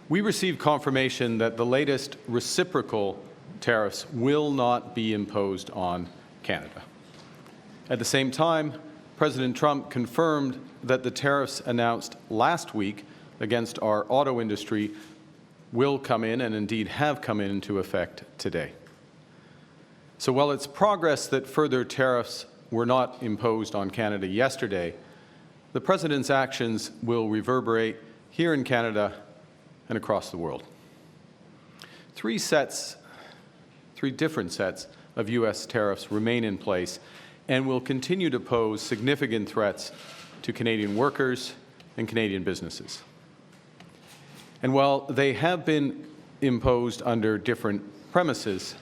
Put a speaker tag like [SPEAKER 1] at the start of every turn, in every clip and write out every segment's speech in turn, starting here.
[SPEAKER 1] We received confirmation that the latest reciprocal tariffs will not be imposed on Canada. At the same time, President Trump confirmed that the tariffs announced last week against our auto industry will come in, and indeed have come into effect today. So while it's progress that further tariffs were not imposed on Canada yesterday, the President's actions will reverberate here in Canada and across the world. Three different sets of U.S. tariffs remain in place and will continue to pose significant threats to Canadian workers and Canadian businesses. And while they have been imposed under different premises,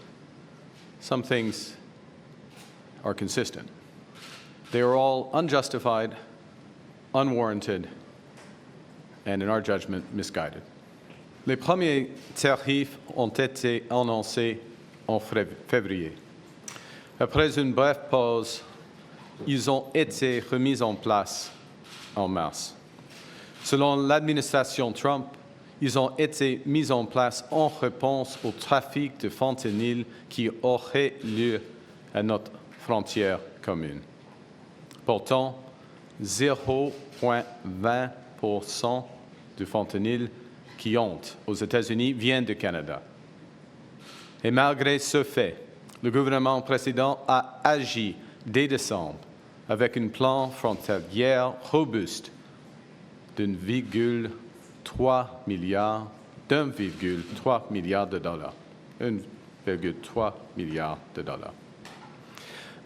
[SPEAKER 1] some things are consistent. They are all unjustified, unwarranted, and in our judgment, misguided. Les premiers tarifs ont été annoncés en février. Après une brève pause, ils ont été remis en place en mars. Selon l'administration Trump, ils ont été mis en place en réponse au trafic de fentanyl qui aurait lieu à notre frontière commune. Pourtant, 0,20% du fentanyl qui entre aux États-Unis vient du Canada. Et malgré ce fait, le gouvernement précédent a agi dès décembre avec un plan frontalier robuste d'1,3 milliard de dollars. 1,3 milliard de dollars.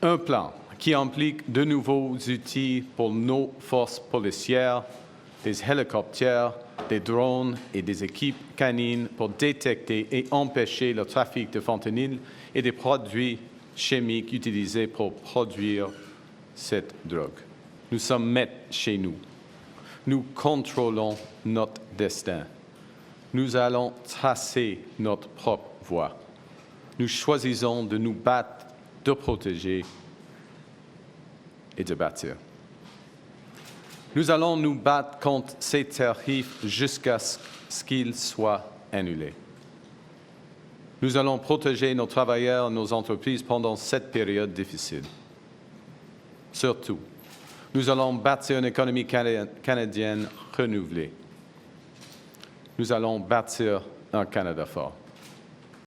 [SPEAKER 1] Un plan qui implique de nouveaux outils pour nos forces policières, des hélicoptères, des drones et des équipes canines pour détecter et empêcher le trafic de fentanyl et des produits chimiques utilisés pour produire cette drogue. Nous sommes maîtres chez nous. Nous contrôlons notre destin. Nous allons tracer notre propre voie. Nous choisissons de nous battre, de protéger et de bâtir. Nous allons nous battre contre ces tarifs jusqu'à ce qu'ils soient annulés. Nous allons protéger nos travailleurs et nos entreprises pendant cette période difficile. Surtout, nous allons bâtir une économie canadienne renouvelée. Nous allons bâtir un Canada fort.